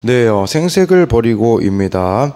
네, 생색을 버리고입니다.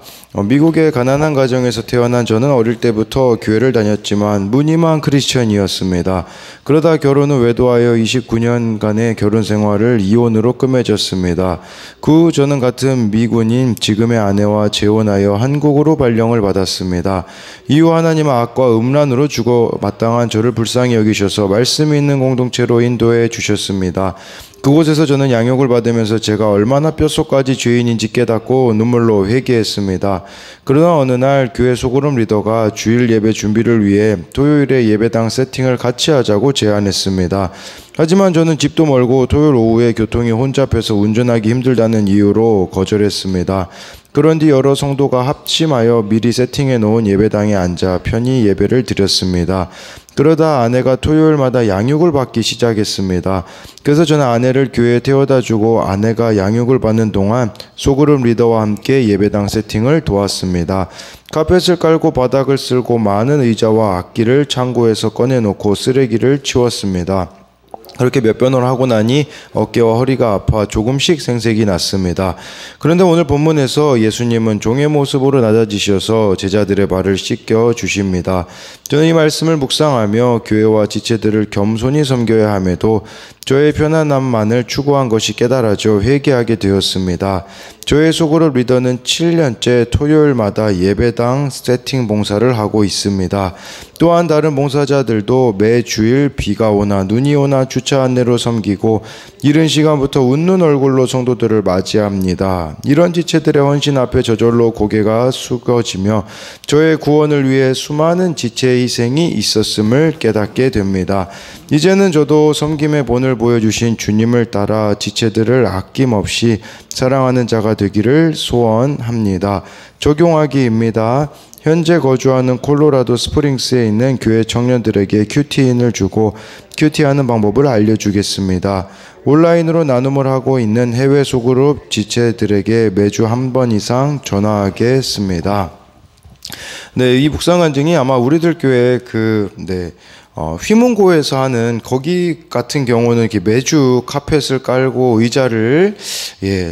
미국의 가난한 가정에서 태어난 저는 어릴 때부터 교회를 다녔지만 무늬만 크리스천이었습니다. 그러다 결혼 후 외도하여 29년간의 결혼 생활을 이혼으로 끝맺었습니다. 그 후 저는 같은 미군인 지금의 아내와 재혼하여 한국으로 발령을 받았습니다. 이후 하나님은 악과 음란으로 죽어 마땅한 저를 불쌍히 여기셔서 말씀이 있는 공동체로 인도해 주셨습니다. 그곳에서 저는 양육을 받으면서 제가 얼마나 뼛속까지 죄인인지 깨닫고 눈물로 회개했습니다. 그러나 어느 날 교회 소그룹 리더가 주일 예배 준비를 위해 토요일에 예배당 세팅을 같이 하자고 제안했습니다. 하지만 저는 집도 멀고 토요일 오후에 교통이 혼잡해서 운전하기 힘들다는 이유로 거절했습니다. 그런 뒤 여러 성도가 합심하여 미리 세팅해 놓은 예배당에 앉아 편히 예배를 드렸습니다. 그러다 아내가 토요일마다 양육을 받기 시작했습니다. 그래서 저는 아내를 교회에 태워다 주고 아내가 양육을 받는 동안 소그룹 리더와 함께 예배당 세팅을 도왔습니다. 카펫을 깔고 바닥을 쓸고 많은 의자와 악기를 창고에서 꺼내놓고 쓰레기를 치웠습니다. 그렇게 몇 번을 하고 나니 어깨와 허리가 아파 조금씩 생색이 났습니다. 그런데 오늘 본문에서 예수님은 종의 모습으로 낮아지셔서 제자들의 발을 씻겨 주십니다. 저는 이 말씀을 묵상하며 교회와 지체들을 겸손히 섬겨야 함에도 저의 편안함만을 추구한 것이 깨달아져 회개하게 되었습니다. 저의 소그룹 리더는 7년째 토요일마다 예배당 세팅 봉사를 하고 있습니다. 또한 다른 봉사자들도 매주일 비가 오나 눈이 오나 주차 안내로 섬기고 이른 시간부터 웃는 얼굴로 성도들을 맞이합니다. 이런 지체들의 헌신 앞에 저절로 고개가 숙여지며 저의 구원을 위해 수많은 지체의 희생이 있었음을 깨닫게 됩니다. 이제는 저도 섬김의 본을 보여주신 주님을 따라 지체들을 아낌없이 사랑하는 자가 되기를 소원합니다. 적용하기입니다. 현재 거주하는 콜로라도 스프링스에 있는 교회 청년들에게 큐티인을 주고 큐티하는 방법을 알려주겠습니다. 온라인으로 나눔을 하고 있는 해외 소그룹 지체들에게 매주 한 번 이상 전화하겠습니다. 네, 이 묵상 간증이 아마 우리들 교회 휘문고에서 하는 거기 같은 경우는 이렇게 매주 카펫을 깔고 의자를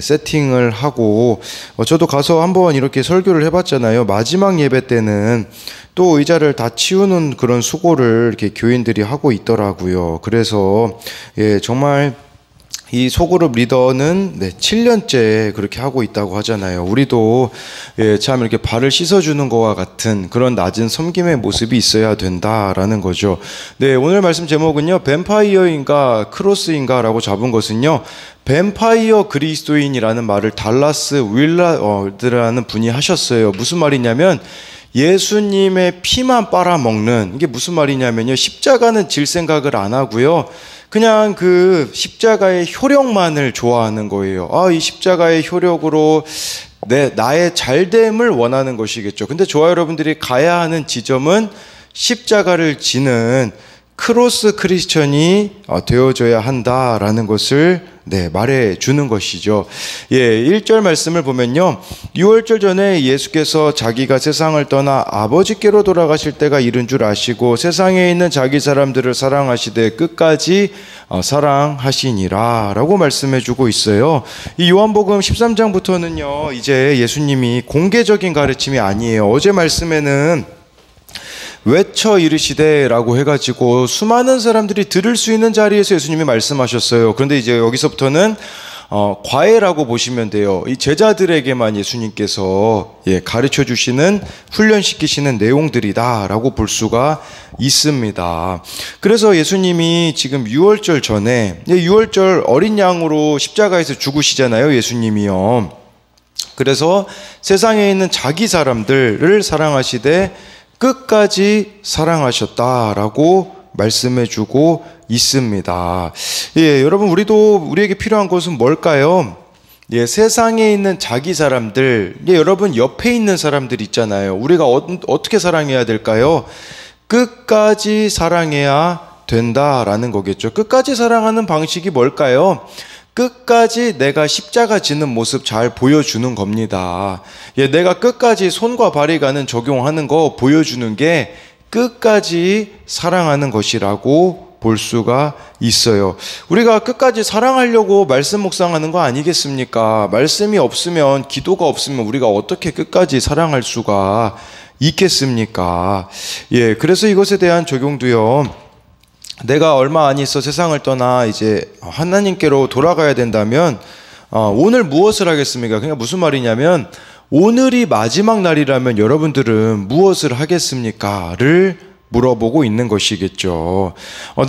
세팅을 하고 저도 가서 한번 이렇게 설교를 해봤잖아요. 마지막 예배 때는 또 의자를 다 치우는 그런 수고를 이렇게 교인들이 하고 있더라고요. 그래서 정말 이 소그룹 리더는 7년째 그렇게 하고 있다고 하잖아요. 우리도 참 이렇게 발을 씻어주는 것과 같은 그런 낮은 섬김의 모습이 있어야 된다라는 거죠. 네, 오늘 말씀 제목은요, 뱀파이어인가 크로스인가 라고 잡은 것은요, 뱀파이어 그리스도인이라는 말을 달라스 윌라드라는 분이 하셨어요. 무슨 말이냐면 예수님의 피만 빨아먹는, 이게 무슨 말이냐면요, 십자가는 질 생각을 안 하고요, 그냥 그 십자가의 효력만을 좋아하는 거예요. 이 십자가의 효력으로 나의 잘됨을 원하는 것이겠죠. 근데 저와 여러분들이 가야 하는 지점은 십자가를 지는 크로스 크리스천이 되어줘야 한다라는 것을 말해 주는 것이죠. 1절 말씀을 보면요, 6월절 전에 예수께서 자기가 세상을 떠나 아버지께로 돌아가실 때가 이른 줄 아시고 세상에 있는 자기 사람들을 사랑하시되 끝까지 사랑하시니라 라고 말씀해 주고 있어요. 이 요한복음 13장부터는요 이제 예수님이 공개적인 가르침이 아니에요. 어제 말씀에는 외쳐 이르시되 라고 해가지고 수많은 사람들이 들을 수 있는 자리에서 예수님이 말씀하셨어요. 그런데 이제 여기서부터는 과외라고 보시면 돼요. 이 제자들에게만 예수님께서 가르쳐 주시는, 훈련시키시는 내용들이다 라고 볼 수가 있습니다. 그래서 예수님이 지금 유월절 전에, 유월절 어린 양으로 십자가에서 죽으시잖아요, 예수님이요. 그래서 세상에 있는 자기 사람들을 사랑하시되 끝까지 사랑하셨다라고 말씀해주고 있습니다. 여러분, 우리에게 필요한 것은 뭘까요? 세상에 있는 자기 사람들, 여러분 옆에 있는 사람들 있잖아요. 우리가 어떻게 사랑해야 될까요? 끝까지 사랑해야 된다라는 거겠죠. 끝까지 사랑하는 방식이 뭘까요? 끝까지 내가 십자가 지는 모습 잘 보여주는 겁니다. 내가 끝까지 손과 발이 가는 적용하는 거 보여주는 게 끝까지 사랑하는 것이라고 볼 수가 있어요. 우리가 끝까지 사랑하려고 말씀 묵상하는 거 아니겠습니까? 말씀이 없으면, 기도가 없으면 우리가 어떻게 끝까지 사랑할 수가 있겠습니까? 예, 그래서 이것에 대한 적용도요. 내가 얼마 안 있어 세상을 떠나 이제 하나님께로 돌아가야 된다면 오늘 무엇을 하겠습니까? 그러니까 무슨 말이냐면 오늘이 마지막 날이라면 여러분들은 무엇을 하겠습니까? 를 물어보고 있는 것이겠죠.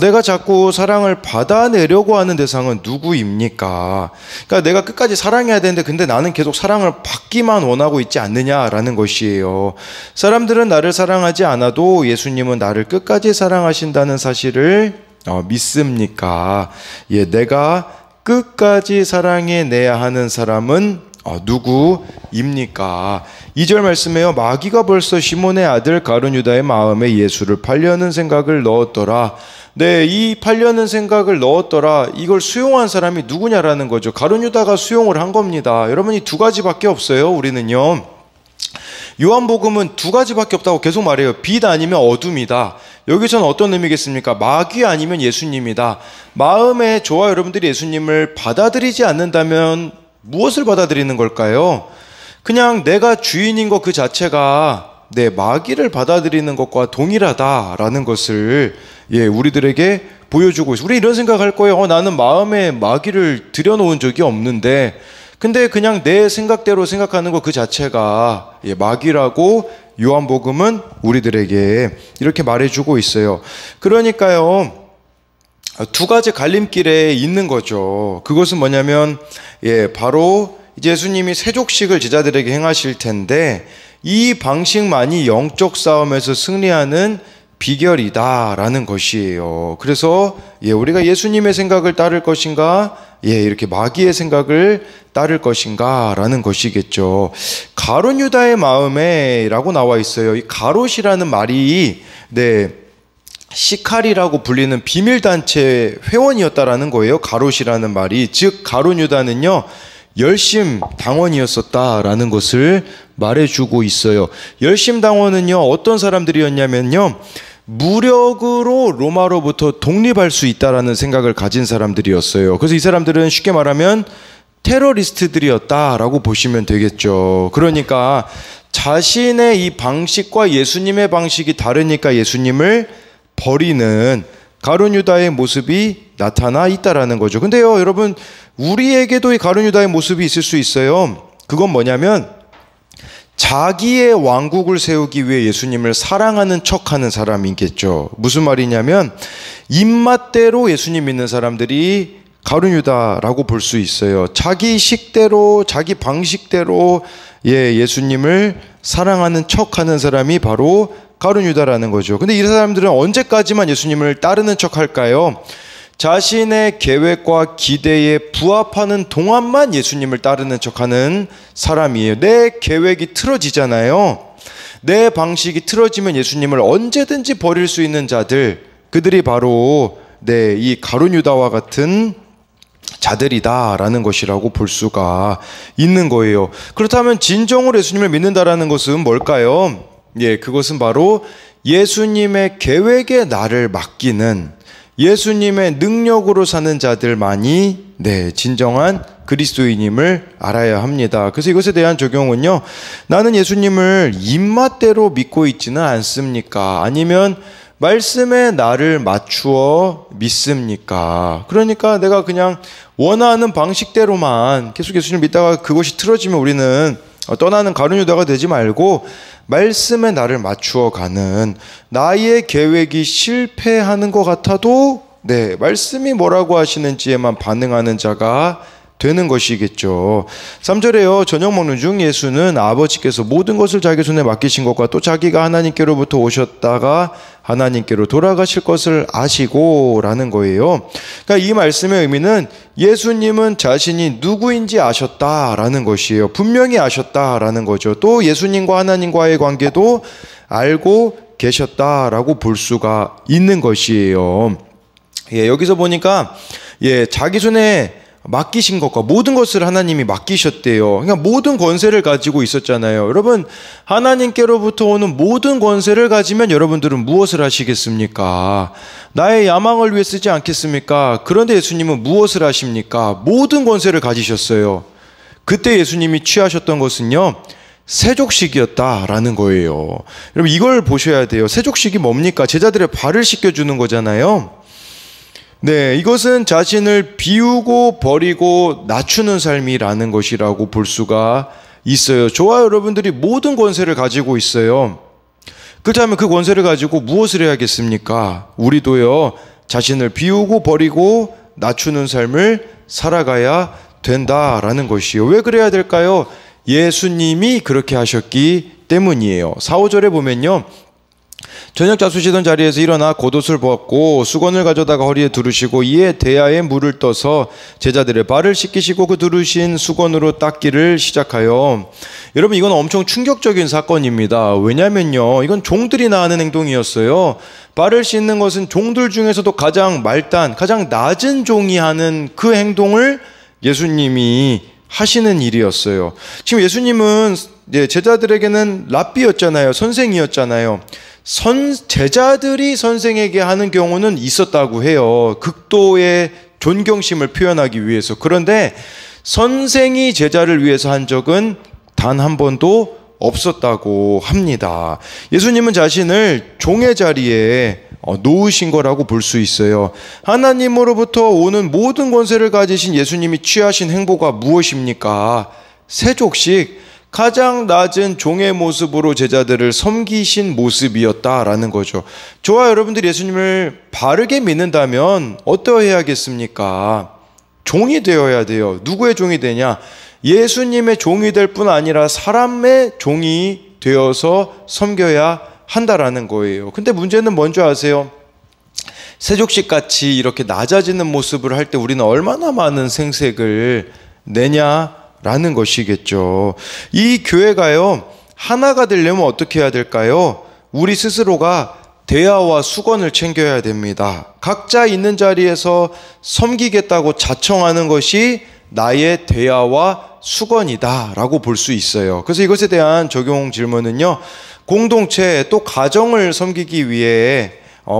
내가 자꾸 사랑을 받아내려고 하는 대상은 누구입니까? 그러니까 내가 끝까지 사랑해야 되는데 근데 나는 계속 사랑을 받기만 원하고 있지 않느냐라는 것이에요. 사람들은 나를 사랑하지 않아도 예수님은 나를 끝까지 사랑하신다는 사실을 믿습니까? 예, 내가 끝까지 사랑해내야 하는 사람은 누구입니까? 2절 말씀에요. 마귀가 벌써 시몬의 아들 가룟 유다의 마음에 예수를 팔려는 생각을 넣었더라. 네, 이 팔려는 생각을 넣었더라. 이걸 수용한 사람이 누구냐라는 거죠. 가룟 유다가 수용을 한 겁니다. 여러분, 이 두 가지밖에 없어요. 우리는요. 요한복음은 두 가지밖에 없다고 계속 말해요. 빛 아니면 어둠이다. 여기서는 어떤 의미겠습니까? 마귀 아니면 예수님이다. 마음에 저와 여러분들이 예수님을 받아들이지 않는다면 무엇을 받아들이는 걸까요? 그냥 내가 주인인 것 그 자체가 내 마귀를 받아들이는 것과 동일하다라는 것을 우리들에게 보여주고 있어요. 우리 이런 생각할 거예요. 나는 마음에 마귀를 들여놓은 적이 없는데 근데 그냥 내 생각대로 생각하는 것 그 자체가 마귀라고 요한복음은 우리들에게 이렇게 말해주고 있어요. 그러니까요. 두 가지 갈림길에 있는 거죠. 그것은 뭐냐면 바로 이제 예수님이 세족식을 제자들에게 행하실 텐데 이 방식만이 영적 싸움에서 승리하는 비결이다라는 것이에요. 그래서 우리가 예수님의 생각을 따를 것인가, 이렇게 마귀의 생각을 따를 것인가라는 것이겠죠. 가룟 유다의 마음에라고 나와 있어요. 이 가롯이라는 말이 시칼이라고 불리는 비밀단체 회원이었다라는 거예요. 가롯이라는 말이. 즉 가룟 유다는요 열심 당원이었었다라는 것을 말해주고 있어요. 열심 당원은요 어떤 사람들이었냐면요 무력으로 로마로부터 독립할 수 있다라는 생각을 가진 사람들이었어요. 그래서 이 사람들은 쉽게 말하면 테러리스트들이었다라고 보시면 되겠죠. 그러니까 자신의 이 방식과 예수님의 방식이 다르니까 예수님을 버리는 가룟 유다의 모습이 나타나 있다라는 거죠. 근데요, 여러분, 우리에게도 이 가룟 유다의 모습이 있을 수 있어요. 그건 뭐냐면 자기의 왕국을 세우기 위해 예수님을 사랑하는 척하는 사람이겠죠. 무슨 말이냐면 입맛대로 예수님 믿는 사람들이 가룟 유다라고 볼 수 있어요. 자기 식대로, 자기 방식대로 예수님을 사랑하는 척하는 사람이 바로 가룟 유다라는 거죠. 근데 이 사람들은 언제까지만 예수님을 따르는 척 할까요? 자신의 계획과 기대에 부합하는 동안만 예수님을 따르는 척하는 사람이에요. 내 계획이 틀어지잖아요. 내 방식이 틀어지면 예수님을 언제든지 버릴 수 있는 자들, 그들이 바로 이 가룟 유다와 같은 자들이다라는 것이라고 볼 수가 있는 거예요. 그렇다면 진정으로 예수님을 믿는다라는 것은 뭘까요? 그것은 바로 예수님의 계획에 나를 맡기는, 예수님의 능력으로 사는 자들만이 진정한 그리스도인임을 알아야 합니다. 그래서 이것에 대한 적용은요, 나는 예수님을 입맛대로 믿고 있지는 않습니까? 아니면 말씀에 나를 맞추어 믿습니까? 그러니까 내가 그냥 원하는 방식대로만 계속 예수님을 믿다가 그것이 틀어지면 우리는 떠나는 가룟 유다가 되지 말고 말씀에 나를 맞추어 가는, 나의 계획이 실패하는 것 같아도 말씀이 뭐라고 하시는지에만 반응하는 자가 되는 것이겠죠. 3절에요. 저녁 먹는 중 예수는 아버지께서 모든 것을 자기 손에 맡기신 것과 또 자기가 하나님께로부터 오셨다가 하나님께로 돌아가실 것을 아시고 라는 거예요. 그러니까 이 말씀의 의미는 예수님은 자신이 누구인지 아셨다라는 것이에요. 분명히 아셨다라는 거죠. 또 예수님과 하나님과의 관계도 알고 계셨다라고 볼 수가 있는 것이에요. 여기서 보니까 자기 손에 맡기신 것과 모든 것을 하나님이 맡기셨대요. 그러니까 모든 권세를 가지고 있었잖아요. 여러분, 하나님께로부터 오는 모든 권세를 가지면 여러분들은 무엇을 하시겠습니까? 나의 야망을 위해 쓰지 않겠습니까? 그런데 예수님은 무엇을 하십니까? 모든 권세를 가지셨어요. 그때 예수님이 취하셨던 것은요, 세족식이었다라는 거예요. 여러분, 이걸 보셔야 돼요. 세족식이 뭡니까? 제자들의 발을 씻겨주는 거잖아요. 네, 이것은 자신을 비우고 버리고 낮추는 삶이라는 것이라고 볼 수가 있어요. 저와 여러분들이 모든 권세를 가지고 있어요. 그렇다면 그 권세를 가지고 무엇을 해야겠습니까? 우리도요, 자신을 비우고 버리고 낮추는 삶을 살아가야 된다라는 것이요. 왜 그래야 될까요? 예수님이 그렇게 하셨기 때문이에요. 4, 5절에 보면요, 저녁 자수시던 자리에서 일어나 겉옷을 벗고 수건을 가져다가 허리에 두르시고 이에 대야에 물을 떠서 제자들의 발을 씻기시고 그 두르신 수건으로 닦기를 시작하여. 여러분, 이건 엄청 충격적인 사건입니다. 왜냐면요, 이건 종들이나 하는 행동이었어요. 발을 씻는 것은 종들 중에서도 가장 말단, 가장 낮은 종이 하는 그 행동을 예수님이 하시는 일이었어요. 지금 예수님은 제자들에게는 랍비였잖아요. 선생이었잖아요. 제자들이 선생에게 하는 경우는 있었다고 해요. 극도의 존경심을 표현하기 위해서. 그런데 선생이 제자를 위해서 한 적은 단 한 번도 없었다고 합니다. 예수님은 자신을 종의 자리에 놓으신 거라고 볼 수 있어요. 하나님으로부터 오는 모든 권세를 가지신 예수님이 취하신 행보가 무엇입니까? 세족식, 가장 낮은 종의 모습으로 제자들을 섬기신 모습이었다라는 거죠. 저와 여러분들이 예수님을 바르게 믿는다면 어떠해야겠습니까? 종이 되어야 돼요. 누구의 종이 되냐? 예수님의 종이 될 뿐 아니라 사람의 종이 되어서 섬겨야 한다라는 거예요. 근데 문제는 뭔지 아세요? 세족식 같이 이렇게 낮아지는 모습을 할 때 우리는 얼마나 많은 생색을 내냐라는 것이겠죠. 이 교회가요, 하나가 되려면 어떻게 해야 될까요? 우리 스스로가 대야와 수건을 챙겨야 됩니다. 각자 있는 자리에서 섬기겠다고 자청하는 것이 나의 대야와 수건이다 라고 볼 수 있어요. 그래서 이것에 대한 적용 질문은요, 공동체 또 가정을 섬기기 위해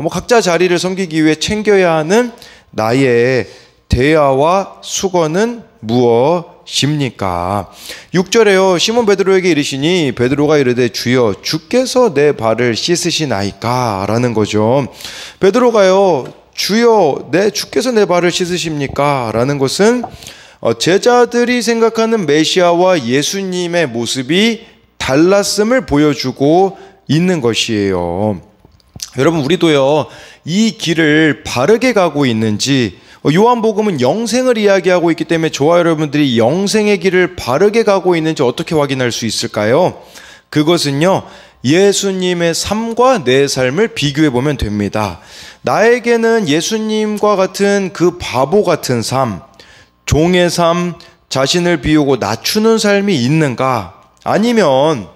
각자 자리를 섬기기 위해 챙겨야 하는 나의 대야와 수건은 무엇입니까? 6절에요, 시몬 베드로에게 이르시니 베드로가 이르되 주여 주께서 내 발을 씻으시나이까 라는 거죠. 베드로가요, 주여 주께서 내 발을 씻으십니까? 라는 것은 제자들이 생각하는 메시아와 예수님의 모습이 달랐음을 보여주고 있는 것이에요. 여러분, 우리도요, 이 길을 바르게 가고 있는지, 요한복음은 영생을 이야기하고 있기 때문에 저와 여러분들이 영생의 길을 바르게 가고 있는지 어떻게 확인할 수 있을까요? 그것은요, 예수님의 삶과 내 삶을 비교해 보면 됩니다. 나에게는 예수님과 같은 그 바보 같은 삶, 종의 삶, 자신을 비우고 낮추는 삶이 있는가? 아니면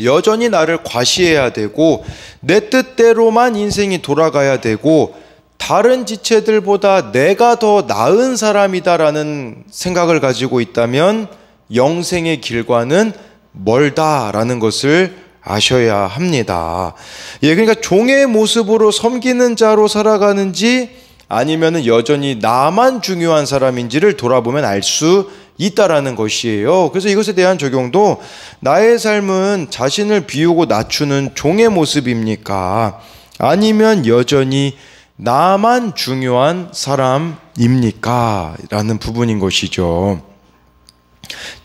여전히 나를 과시해야 되고 내 뜻대로만 인생이 돌아가야 되고 다른 지체들보다 내가 더 나은 사람이다라는 생각을 가지고 있다면 영생의 길과는 멀다라는 것을 아셔야 합니다. 그러니까 종의 모습으로 섬기는 자로 살아가는지 아니면은 여전히 나만 중요한 사람인지를 돌아보면 알 수 있다라는 것이에요. 그래서 이것에 대한 적용도 나의 삶은 자신을 비우고 낮추는 종의 모습입니까? 아니면 여전히 나만 중요한 사람입니까? 라는 부분인 것이죠.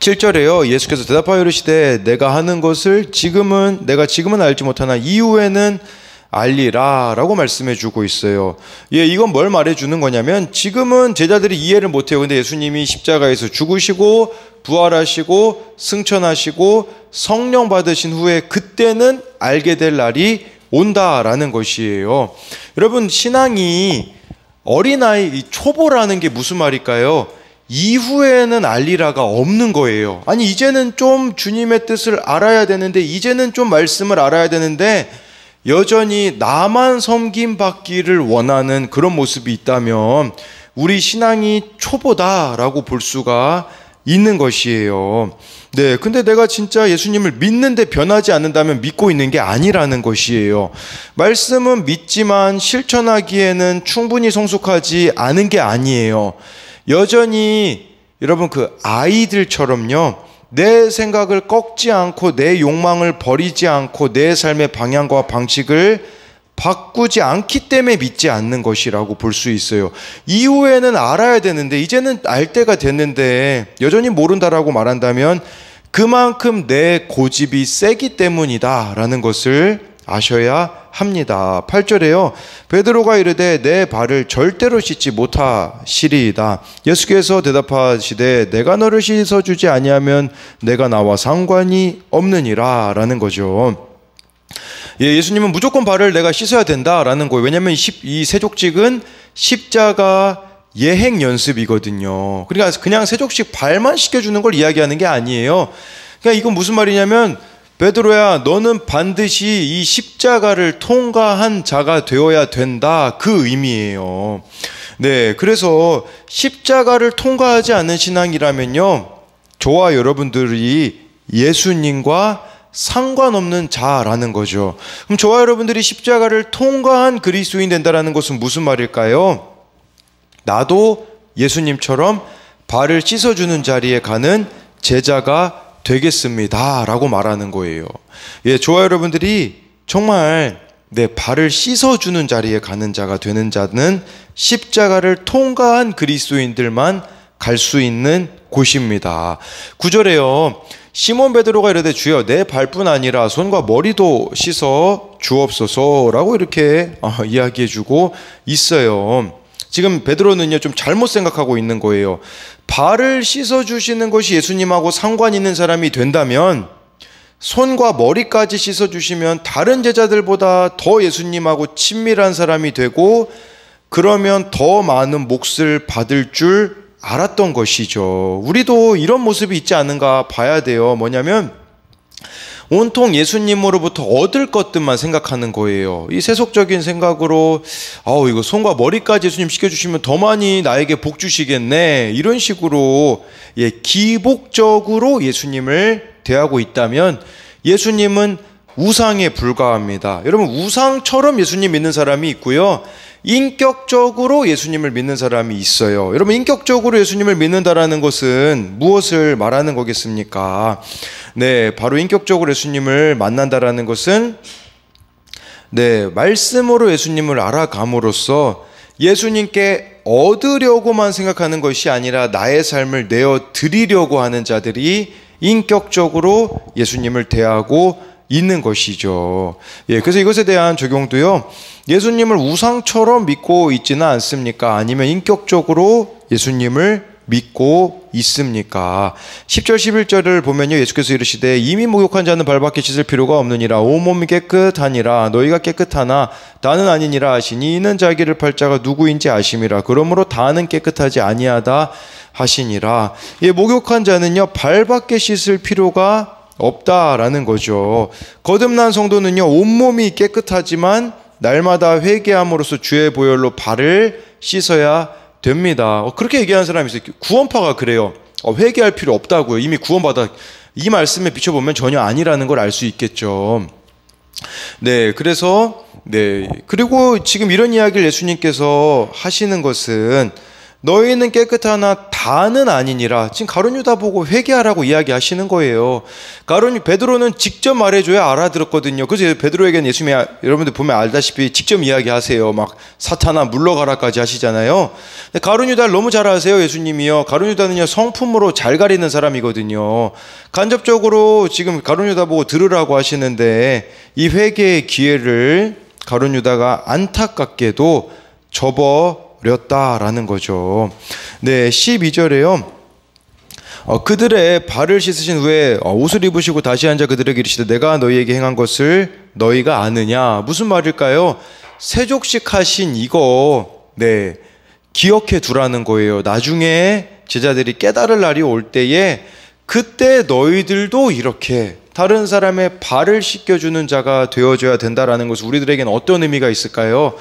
7절에요. 예수께서 대답하여 이르시되 내가 하는 것을 내가 지금은 알지 못하나 이후에는 알리라 라고 말씀해 주고 있어요. 이건 뭘 말해 주는 거냐면 지금은 제자들이 이해를 못해요. 근데 예수님이 십자가에서 죽으시고 부활하시고 승천하시고 성령 받으신 후에 그때는 알게 될 날이 온다라는 것이에요. 여러분, 신앙이 어린아이 초보라는 게 무슨 말일까요? 이후에는 알리라가 없는 거예요. 아니, 이제는 좀 주님의 뜻을 알아야 되는데, 이제는 좀 말씀을 알아야 되는데 여전히 나만 섬김 받기를 원하는 그런 모습이 있다면 우리 신앙이 초보다라고 볼 수가 있는 것이에요. 네, 근데 내가 진짜 예수님을 믿는데 변하지 않는다면 믿고 있는 게 아니라는 것이에요. 말씀은 믿지만 실천하기에는 충분히 성숙하지 않은 게 아니에요. 여전히 여러분 그 아이들처럼요, 내 생각을 꺾지 않고 내 욕망을 버리지 않고 내 삶의 방향과 방식을 바꾸지 않기 때문에 믿지 않는 것이라고 볼 수 있어요. 이후에는 알아야 되는데 이제는 알 때가 됐는데 여전히 모른다라고 말한다면 그만큼 내 고집이 세기 때문이다 라는 것을 아셔야 합니다. 8절에요. 베드로가 이르되 내 발을 절대로 씻지 못하시리이다. 예수께서 대답하시되 내가 너를 씻어주지 아니하면 내가 나와 상관이 없느니라 라는 거죠. 예, 예수님은 무조건 발을 내가 씻어야 된다라는 거예요. 왜냐하면 이 세족직은 십자가 예행 연습이거든요. 그러니까 그냥 세족식 발만 씻겨주는 걸 이야기하는 게 아니에요. 그러니까 이건 무슨 말이냐면 베드로야, 너는 반드시 이 십자가를 통과한 자가 되어야 된다, 그 의미예요. 네, 그래서 십자가를 통과하지 않은 신앙이라면요, 저와 여러분들이 예수님과 상관없는 자라는 거죠. 그럼 저와 여러분들이 십자가를 통과한 그리스도인 된다라는 것은 무슨 말일까요? 나도 예수님처럼 발을 씻어주는 자리에 가는 제자가 되겠습니다 라고 말하는 거예요. 예, 저와 여러분들이 정말 내 발을 씻어주는 자리에 가는 자가 되는 자는 십자가를 통과한 그리스도인들만 갈 수 있는 곳입니다. 9절에요. 시몬 베드로가 이르되 주여 내 발뿐 아니라 손과 머리도 씻어 주옵소서라고 이렇게 이야기해주고 있어요. 지금 베드로는요 좀 잘못 생각하고 있는 거예요. 발을 씻어주시는 것이 예수님하고 상관 있는 사람이 된다면 손과 머리까지 씻어주시면 다른 제자들보다 더 예수님하고 친밀한 사람이 되고 그러면 더 많은 몫을 받을 줄 알았던 것이죠. 우리도 이런 모습이 있지 않은가 봐야 돼요. 뭐냐면 온통 예수님으로부터 얻을 것들만 생각하는 거예요. 이 세속적인 생각으로 이거 손과 머리까지 예수님 씻겨주시면 더 많이 나에게 복 주시겠네, 이런 식으로 기복적으로 예수님을 대하고 있다면 예수님은 우상에 불과합니다. 여러분, 우상처럼 예수님 믿는 사람이 있고요, 인격적으로 예수님을 믿는 사람이 있어요. 여러분, 인격적으로 예수님을 믿는다라는 것은 무엇을 말하는 거겠습니까? 네, 바로 인격적으로 예수님을 만난다라는 것은 말씀으로 예수님을 알아감으로써 예수님께 얻으려고만 생각하는 것이 아니라 나의 삶을 내어 드리려고 하는 자들이 인격적으로 예수님을 대하고 있는 것이죠. 예, 그래서 이것에 대한 적용도요, 예수님을 우상처럼 믿고 있지는 않습니까? 아니면 인격적으로 예수님을 믿고 있습니까? 10절 11절을 보면요, 예수께서 이르시되 이미 목욕한 자는 발밖에 씻을 필요가 없느니라. 온몸이 깨끗하니라. 너희가 깨끗하나 다는 아니니라 하시니 이는 자기를 팔 자가 누구인지 아심이라. 그러므로 다는 깨끗하지 아니하다 하시니라. 예, 목욕한 자는요 발밖에 씻을 필요가 없다라는 거죠. 거듭난 성도는요 온몸이 깨끗하지만 날마다 회개함으로써 주의 보혈로 발을 씻어야 됩니다. 그렇게 얘기하는 사람이 있어요. 구원파가 그래요. 회개할 필요 없다고요. 이미 구원받아. 이 말씀에 비춰보면 전혀 아니라는 걸 알 수 있겠죠. 네, 그래서 그리고 지금 이런 이야기를 예수님께서 하시는 것은 너희는 깨끗하나 다는 아니니라. 지금 가룟 유다 보고 회개하라고 이야기하시는 거예요. 베드로는 직접 말해줘야 알아들었거든요. 그래서 베드로에게는 예수님이, 여러분들 보면 알다시피 직접 이야기하세요. 막 사탄아 물러가라까지 하시잖아요. 근데 가룟 유다를 너무 잘 아세요, 예수님이요. 가룟 유다는요 성품으로 잘 가리는 사람이거든요. 간접적으로 지금 가룟 유다 보고 들으라고 하시는데 이 회개의 기회를 가룟 유다가 안타깝게도 접어버렸다라는 거죠. 네, 12절에요. 그들의 발을 씻으신 후에 옷을 입으시고 다시 앉아 그들에게 이르시되 내가 너희에게 행한 것을 너희가 아느냐. 무슨 말일까요? 세족식 하신 이거 기억해 두라는 거예요. 나중에 제자들이 깨달을 날이 올 때에 그때 너희들도 이렇게 다른 사람의 발을 씻겨주는 자가 되어줘야 된다라는 것은 우리들에게는 어떤 의미가 있을까요?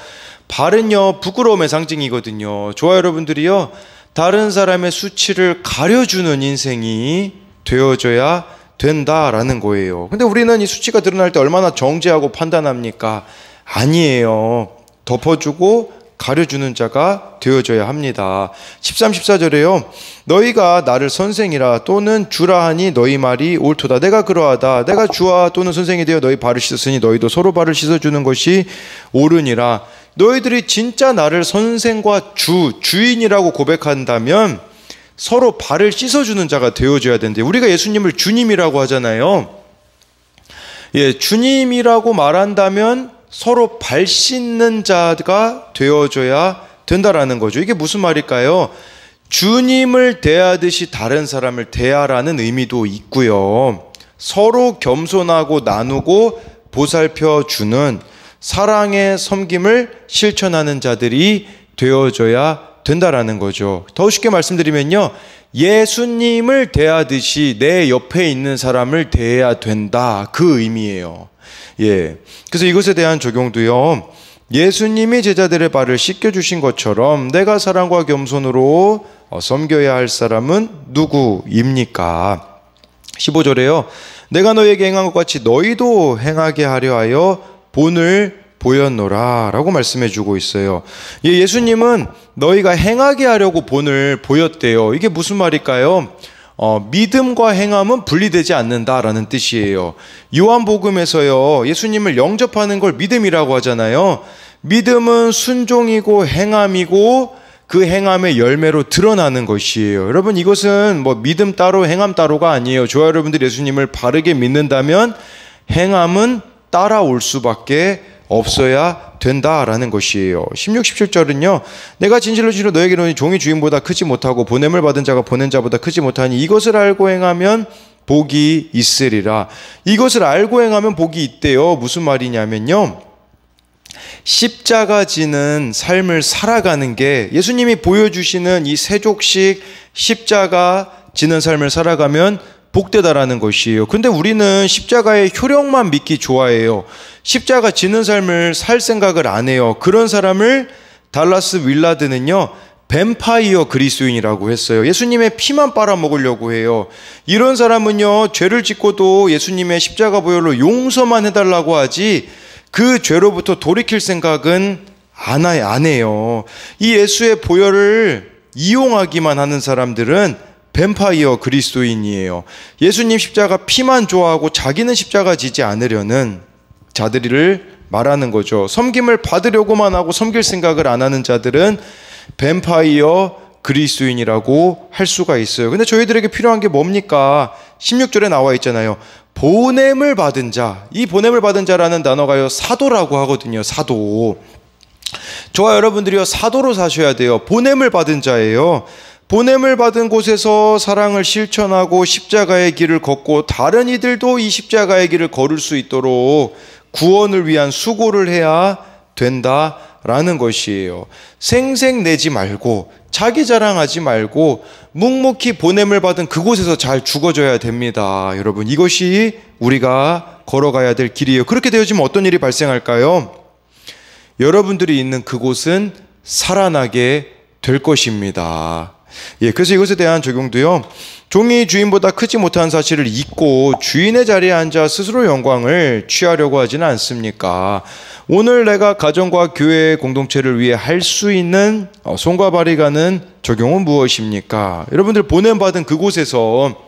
발은요, 부끄러움의 상징이거든요. 저와 여러분들이요, 다른 사람의 수치를 가려주는 인생이 되어줘야 된다라는 거예요. 근데 우리는 이 수치가 드러날 때 얼마나 정죄하고 판단합니까? 아니에요. 덮어주고 가려주는 자가 되어줘야 합니다. 13, 14절에요. 너희가 나를 선생이라 또는 주라 하니 너희 말이 옳도다. 내가 그러하다. 내가 주와 또는 선생이 되어 너희 발을 씻었으니 너희도 서로 발을 씻어주는 것이 옳으니라. 너희들이 진짜 나를 선생과 주인이라고 고백한다면 서로 발을 씻어주는 자가 되어줘야 되는데, 우리가 예수님을 주님이라고 하잖아요. 예, 주님이라고 말한다면 서로 발 씻는 자가 되어줘야 된다라는 거죠. 이게 무슨 말일까요? 주님을 대하듯이 다른 사람을 대하라는 의미도 있고요. 서로 겸손하고 나누고 보살펴 주는 사랑의 섬김을 실천하는 자들이 되어줘야 된다라는 거죠. 더 쉽게 말씀드리면요, 예수님을 대하듯이 내 옆에 있는 사람을 대해야 된다, 그 의미예요. 예. 그래서 이것에 대한 적용도요, 예수님이 제자들의 발을 씻겨주신 것처럼 내가 사랑과 겸손으로 섬겨야 할 사람은 누구입니까? 15절에요. 내가 너희에게 행한 것 같이 너희도 행하게 하려 하여 본을 보였노라 라고 말씀해 주고 있어요. 예수님은 너희가 행하게 하려고 본을 보였대요. 이게 무슨 말일까요? 믿음과 행함은 분리되지 않는다라는 뜻이에요. 요한복음에서요, 예수님을 영접하는 걸 믿음이라고 하잖아요. 믿음은 순종이고 행함이고 그 행함의 열매로 드러나는 것이에요. 여러분, 이것은 뭐 믿음 따로 행함 따로가 아니에요. 저와 여러분들이 예수님을 바르게 믿는다면 행함은 따라올 수밖에 없어야 된다라는 것이에요. 16, 17절은요. 내가 진실로 진실로 너에게 이르노니 종이 주인보다 크지 못하고 보냄을 받은 자가 보낸 자보다 크지 못하니 이것을 알고 행하면 복이 있으리라. 이것을 알고 행하면 복이 있대요. 무슨 말이냐면요, 십자가 지는 삶을 살아가는 게 예수님이 보여주시는 이 세족식 십자가 지는 삶을 살아가면 복되다라는 것이에요. 근데 우리는 십자가의 효력만 믿기 좋아해요. 십자가 지는 삶을 살 생각을 안 해요. 그런 사람을 달라스 윌라드는요, 뱀파이어 그리스도인이라고 했어요. 예수님의 피만 빨아먹으려고 해요. 이런 사람은요, 죄를 짓고도 예수님의 십자가 보혈로 용서만 해달라고 하지 그 죄로부터 돌이킬 생각은 안 해요. 이 예수의 보혈을 이용하기만 하는 사람들은 뱀파이어 그리스도인이에요. 예수님 십자가 피만 좋아하고 자기는 십자가 지지 않으려는 자들을 말하는 거죠. 섬김을 받으려고만 하고 섬길 생각을 안 하는 자들은 뱀파이어 그리스도인이라고 할 수가 있어요. 근데 저희들에게 필요한 게 뭡니까? 16절에 나와 있잖아요. 보냄을 받은 자. 이 보냄을 받은 자라는 단어가요, 사도라고 하거든요. 사도. 저와 여러분들이요, 사도로 사셔야 돼요. 보냄을 받은 자예요. 보냄을 받은 곳에서 사랑을 실천하고 십자가의 길을 걷고 다른 이들도 이 십자가의 길을 걸을 수 있도록 구원을 위한 수고를 해야 된다라는 것이에요. 생색내지 말고 자기 자랑하지 말고 묵묵히 보냄을 받은 그곳에서 잘 죽어줘야 됩니다. 여러분, 이것이 우리가 걸어가야 될 길이에요. 그렇게 되어지면 어떤 일이 발생할까요? 여러분들이 있는 그곳은 살아나게 될 것입니다. 예, 그래서 이것에 대한 적용도요, 종이 주인보다 크지 못한 사실을 잊고 주인의 자리에 앉아 스스로 영광을 취하려고 하지는 않습니까? 오늘 내가 가정과 교회 공동체를 위해 할 수 있는 손과 발이 가는 적용은 무엇입니까? 여러분들 보냄받은 그곳에서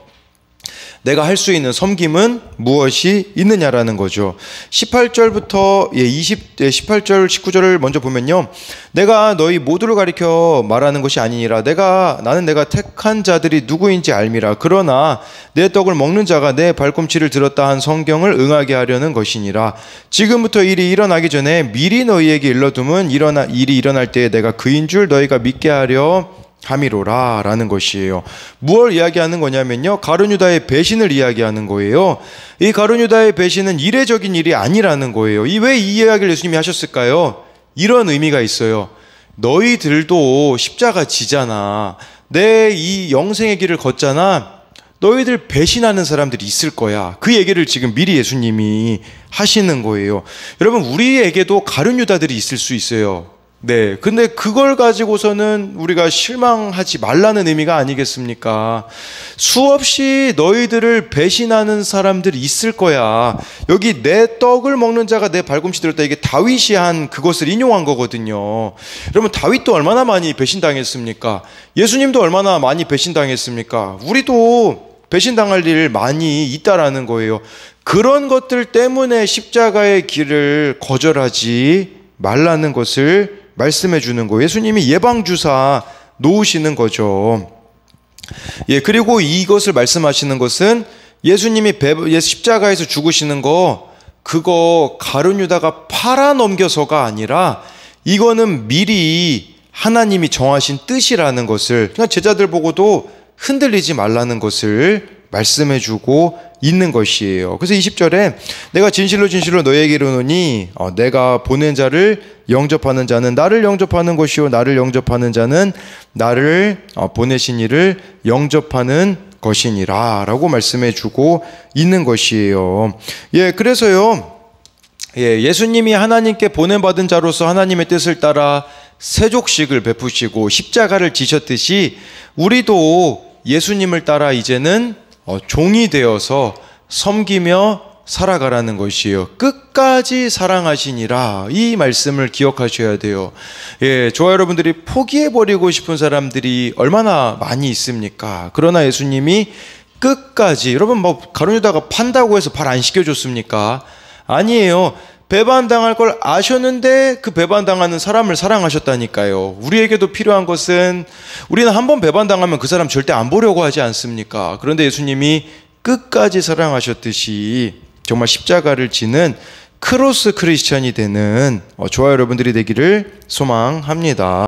내가 할 수 있는 섬김은 무엇이 있느냐라는 거죠. 18절부터 18절 19절을 먼저 보면요, 내가 너희 모두를 가리켜 말하는 것이 아니니라. 나는 내가 택한 자들이 누구인지 알미라. 그러나 내 떡을 먹는 자가 내 발꿈치를 들었다 한 성경을 응하게 하려는 것이니라. 지금부터 일이 일어나기 전에 미리 너희에게 일러둠은 일이 일어날 때에 내가 그인 줄 너희가 믿게 하려 함이로라 라는 것이에요. 무엇을 이야기하는 거냐면요, 가룟 유다의 배신을 이야기하는 거예요. 이 가룟 유다의 배신은 이례적인 일이 아니라는 거예요. 왜 이 이야기를 예수님이 하셨을까요? 이런 의미가 있어요. 너희들도 십자가 지잖아. 내 이 영생의 길을 걷잖아. 너희들 배신하는 사람들이 있을 거야. 그 얘기를 지금 미리 예수님이 하시는 거예요. 여러분, 우리에게도 가룟 유다들이 있을 수 있어요. 네. 근데 그걸 가지고서는 우리가 실망하지 말라는 의미가 아니겠습니까? 수없이 너희들을 배신하는 사람들이 있을 거야. 여기 내 떡을 먹는 자가 내 발꿈치 들었다. 이게 다윗이 한 그것을 인용한 거거든요. 여러분, 다윗도 얼마나 많이 배신당했습니까? 예수님도 얼마나 많이 배신당했습니까? 우리도 배신당할 일 많이 있다라는 거예요. 그런 것들 때문에 십자가의 길을 거절하지 말라는 것을 말씀해 주는 거예요. 예수님이 예방주사 놓으시는 거죠. 예, 그리고 이것을 말씀하시는 것은 예수님이 십자가에서 죽으시는 거, 그거 가룟 유다가 팔아 넘겨서가 아니라 이거는 미리 하나님이 정하신 뜻이라는 것을, 그냥 제자들 보고도 흔들리지 말라는 것을 말씀해 주고 있는 것이에요. 그래서 20절에 내가 진실로 진실로 너희에게 이르노니 내가 보낸 자를 영접하는 자는 나를 영접하는 것이요 나를 영접하는 자는 나를 보내신 이를 영접하는 것이니라 라고 말씀해 주고 있는 것이에요. 예, 그래서요, 예, 예수님이 하나님께 보낸받은 자로서 하나님의 뜻을 따라 세족식을 베푸시고 십자가를 지셨듯이 우리도 예수님을 따라 이제는 종이 되어서 섬기며 살아가라는 것이에요. 끝까지 사랑하시니라, 이 말씀을 기억하셔야 돼요. 예, 저와 여러분들이 포기해버리고 싶은 사람들이 얼마나 많이 있습니까? 그러나 예수님이 끝까지, 여러분 가룟 유다가 판다고 해서 발 안 씻겨줬습니까? 아니에요. 배반당할 걸 아셨는데 그 배반당하는 사람을 사랑하셨다니까요. 우리에게도 필요한 것은, 우리는 한번 배반당하면 그 사람 절대 안 보려고 하지 않습니까? 그런데 예수님이 끝까지 사랑하셨듯이 정말 십자가를 지는 크로스 크리스찬이 되는 저와 여러분들이 되기를 소망합니다.